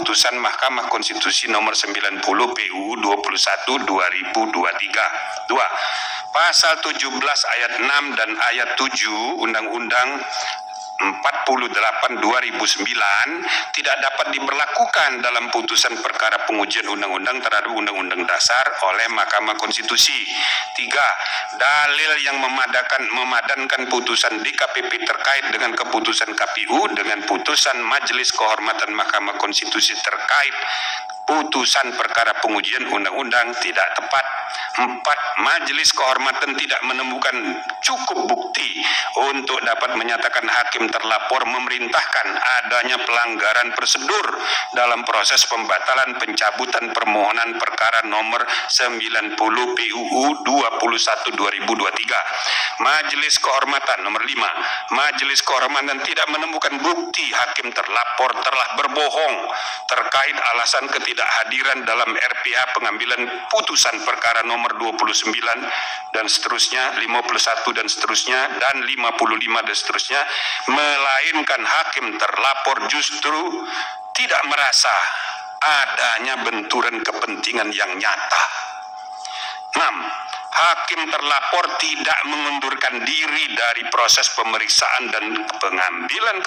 Putusan Mahkamah Konstitusi Nomor 90 PUU 21 2023. 2. Pasal 17 ayat 6 dan ayat 7 Undang-Undang 48 2009 tidak dapat diberlakukan dalam putusan perkara pengujian undang-undang terhadap undang-undang dasar oleh Mahkamah Konstitusi. 3. Dalil yang memadankan putusan DKPP terkait dengan keputusan KPU dengan putusan Majelis Kehormatan Mahkamah Konstitusi terkait putusan perkara pengujian undang-undang tidak tepat. 4. Majelis Kehormatan tidak menemukan cukup bukti untuk dapat menyatakan hakim terlapor memerintahkan adanya pelanggaran prosedur dalam proses pembatalan pencabutan permohonan perkara nomor 90 PUU 21 2023. Majelis Kehormatan nomor 5. Majelis Kehormatan tidak menemukan bukti hakim terlapor telah berbohong terkait alasan ketidakhadiran dalam RPH pengambilan putusan perkara nomor 29 dan seterusnya, 51 dan seterusnya, dan 55 dan seterusnya, melainkan hakim terlapor justru tidak merasa adanya benturan kepentingan yang nyata. 6. Hakim terlapor tidak mengundurkan diri dari proses pemeriksaan dan pengambilan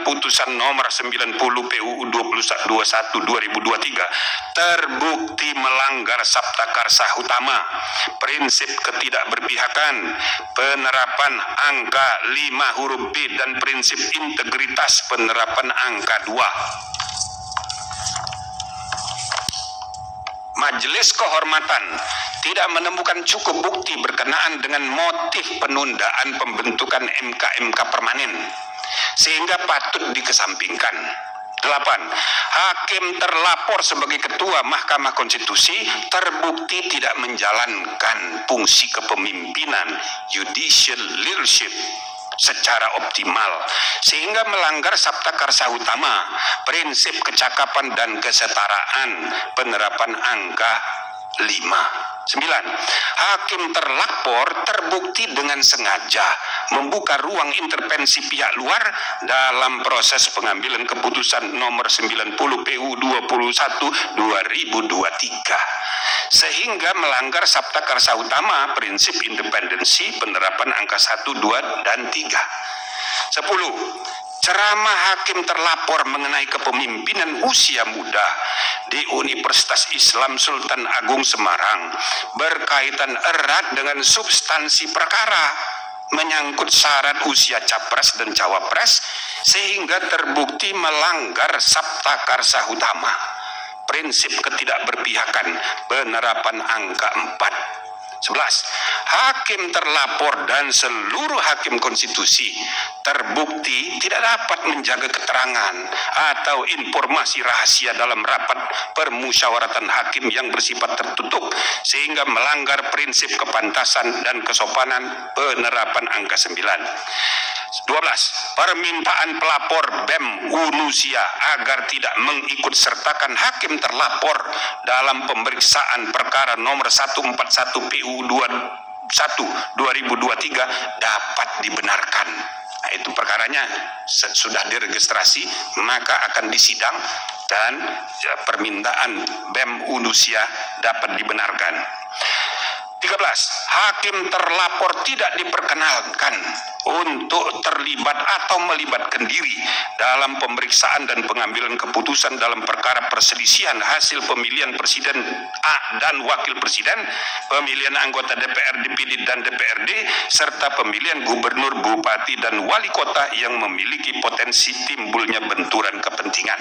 putusan nomor 90 PUU 21 2023 terbukti melanggar Sabta Karsa Utama, prinsip ketidakberpihakan, penerapan angka 5 huruf B dan prinsip integritas penerapan angka 2. Majelis Kehormatan tidak menemukan cukup bukti berkenaan dengan motif penundaan pembentukan MK permanen sehingga patut dikesampingkan. 8. Hakim terlapor sebagai Ketua Mahkamah Konstitusi terbukti tidak menjalankan fungsi kepemimpinan judicial leadership secara optimal sehingga melanggar Sabta Karsa Utama, prinsip kecakapan dan kesetaraan, penerapan angka 5. 9. Hakim terlapor terbukti dengan sengaja membuka ruang intervensi pihak luar dalam proses pengambilan keputusan nomor 90 PU 21 2023 sehingga melanggar Sabta Karsa Utama, prinsip independensi, penerapan angka 1, 2, dan 3. 10. Ceramah hakim terlapor mengenai kepemimpinan usia muda di Universitas Islam Sultan Agung Semarang berkaitan erat dengan substansi perkara menyangkut syarat usia capres dan cawapres sehingga terbukti melanggar Sabta Karsa Utama, prinsip ketidakberpihakan, penerapan angka 4. 11. Hakim terlapor dan seluruh hakim konstitusi terbukti tidak dapat menjaga keterangan atau informasi rahasia dalam rapat permusyawaratan hakim yang bersifat tertutup sehingga melanggar prinsip kepantasan dan kesopanan, penerapan angka 9. 12. Permintaan pelapor BEM Unusia agar tidak mengikut sertakan hakim terlapor dalam pemeriksaan perkara nomor 141 PU 21 2023 dapat dibenarkan. Nah, itu perkaranya sudah diregistrasi maka akan disidang dan permintaan BEM Unusia dapat dibenarkan. 13. Hakim terlapor tidak diperkenalkan untuk terlibat atau melibatkan diri dalam pemeriksaan dan pengambilan keputusan dalam perkara perselisihan hasil pemilihan presiden dan wakil presiden, pemilihan anggota DPR, DPD, dan DPRD, serta pemilihan gubernur, bupati, dan wali kota yang memiliki potensi timbulnya benturan kepentingan.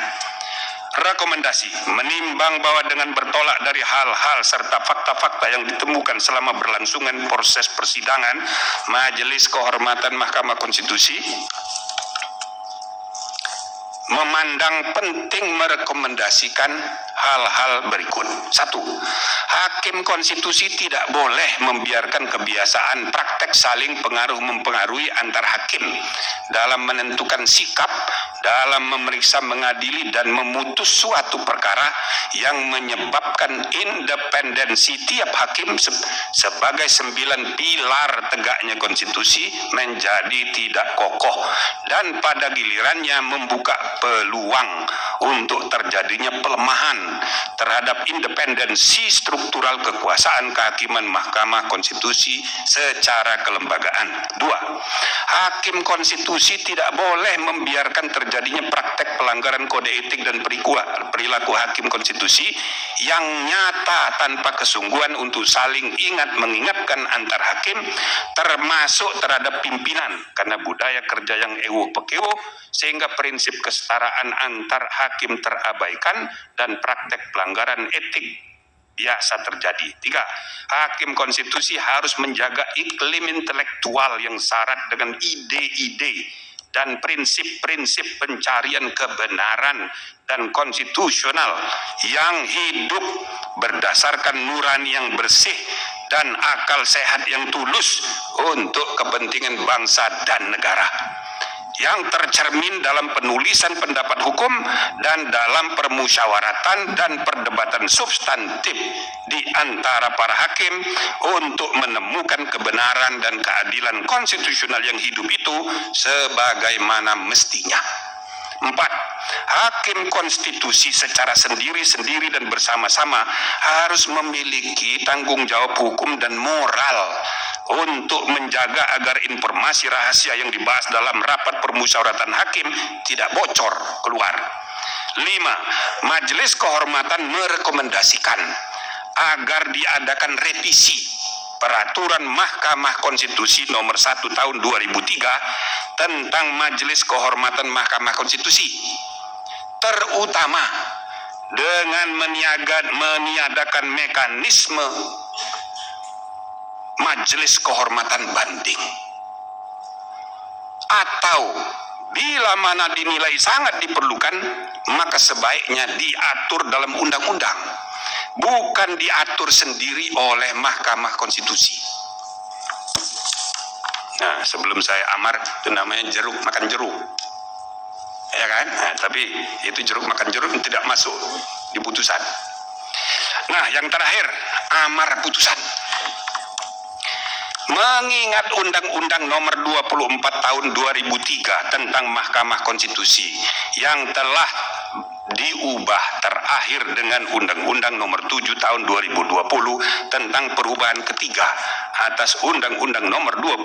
Rekomendasi: menimbang bahwa dengan bertolak dari hal-hal serta fakta-fakta yang ditemukan selama berlangsungan proses persidangan, Majelis Kehormatan Mahkamah Konstitusi memandang penting merekomendasikan hal-hal berikut. 1. Hakim konstitusi tidak boleh membiarkan kebiasaan praktek saling pengaruh-mempengaruhi antar hakim dalam menentukan sikap, dalam memeriksa, mengadili, dan memutus suatu perkara yang menyebabkan independensi tiap hakim sebagai 9 pilar tegaknya konstitusi menjadi tidak kokoh dan pada gilirannya membuka peluang untuk terjadinya pelemahan terhadap independensi struktural kekuasaan kehakiman Mahkamah Konstitusi secara kelembagaan. 2. Hakim konstitusi tidak boleh membiarkan terjadinya praktek pelanggaran kode etik dan perilaku hakim konstitusi yang nyata tanpa kesungguhan untuk saling ingat mengingatkan antar hakim, termasuk terhadap pimpinan, karena budaya kerja yang ewuh-pekewuh sehingga prinsip kesetaraan antar hakim terabaikan dan praktek pelanggaran etik biasa terjadi. 3. Hakim konstitusi harus menjaga iklim intelektual yang syarat dengan ide-ide dan prinsip-prinsip pencarian kebenaran dan konstitusional yang hidup berdasarkan nurani yang bersih dan akal sehat yang tulus untuk kepentingan bangsa dan negara, yang tercermin dalam penulisan pendapat hukum dan dalam permusyawaratan dan perdebatan substantif di antara para hakim untuk menemukan kebenaran dan keadilan konstitusional yang hidup itu sebagaimana mestinya. 4. Hakim konstitusi secara sendiri-sendiri dan bersama-sama harus memiliki tanggung jawab hukum dan moral untuk menjaga agar informasi rahasia yang dibahas dalam rapat permusyawaratan hakim tidak bocor keluar. 5. Majelis Kehormatan merekomendasikan agar diadakan revisi Peraturan Mahkamah Konstitusi nomor 1 tahun 2003 tentang Majelis Kehormatan Mahkamah Konstitusi, terutama dengan meniadakan mekanisme Majelis Kehormatan Banding, atau bila mana dinilai sangat diperlukan maka sebaiknya diatur dalam undang-undang, bukan diatur sendiri oleh Mahkamah Konstitusi. Nah, sebelum saya amar itu namanya jeruk makan jeruk, ya kan? Nah, tapi itu jeruk makan jeruk tidak masuk di putusan. Nah, yang terakhir, amar putusan. Mengingat Undang-Undang Nomor 24 Tahun 2003 tentang Mahkamah Konstitusi yang telah diubah terakhir dengan Undang-Undang Nomor 7 Tahun 2020 tentang perubahan ketiga atas Undang-Undang Nomor 24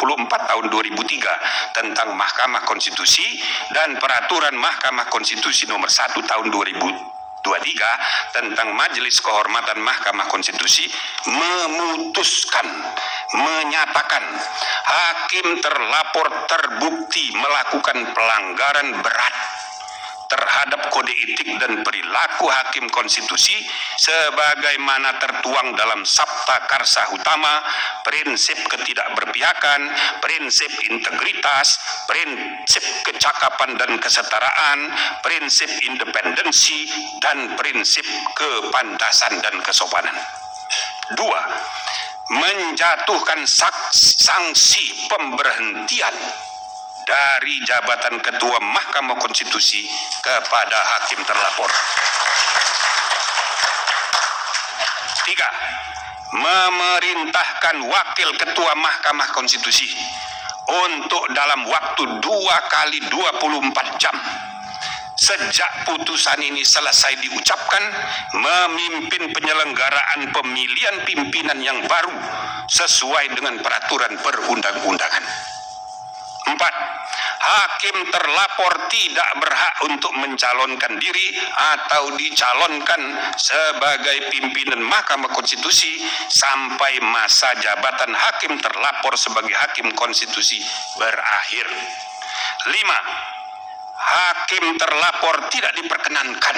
Tahun 2003 tentang Mahkamah Konstitusi dan Peraturan Mahkamah Konstitusi Nomor 1 Tahun 2023 tentang Majelis Kehormatan Mahkamah Konstitusi menyatakan hakim terlapor terbukti melakukan pelanggaran berat terhadap kode etik dan perilaku hakim konstitusi sebagaimana tertuang dalam Sabta Karsa Utama, prinsip ketidakberpihakan, prinsip integritas, prinsip kecakapan dan kesetaraan, prinsip independensi, dan prinsip kepantasan dan kesopanan. 2. Menjatuhkan sanksi pemberhentian dari jabatan Ketua Mahkamah Konstitusi kepada hakim terlapor. 3. Memerintahkan Wakil Ketua Mahkamah Konstitusi untuk dalam waktu 2 kali 24 jam sejak putusan ini selesai diucapkan memimpin penyelenggaraan pemilihan pimpinan yang baru sesuai dengan peraturan perundang-undangan. 4. Hakim terlapor tidak berhak untuk mencalonkan diri atau dicalonkan sebagai pimpinan Mahkamah Konstitusi sampai masa jabatan hakim terlapor sebagai hakim konstitusi berakhir. 5. Hakim terlapor tidak diperkenankan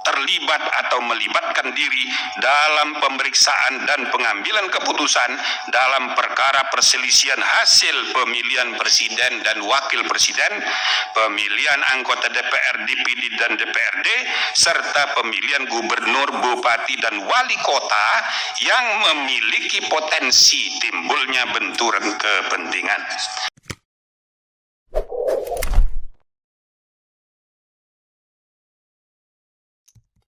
terlibat atau melibatkan diri dalam pemeriksaan dan pengambilan keputusan dalam perkara perselisihan hasil pemilihan presiden dan wakil presiden, pemilian anggota DPR, DPD dan DPRD, serta pemilihan gubernur, bupati dan wali kota yang memiliki potensi timbulnya benturan kepentingan.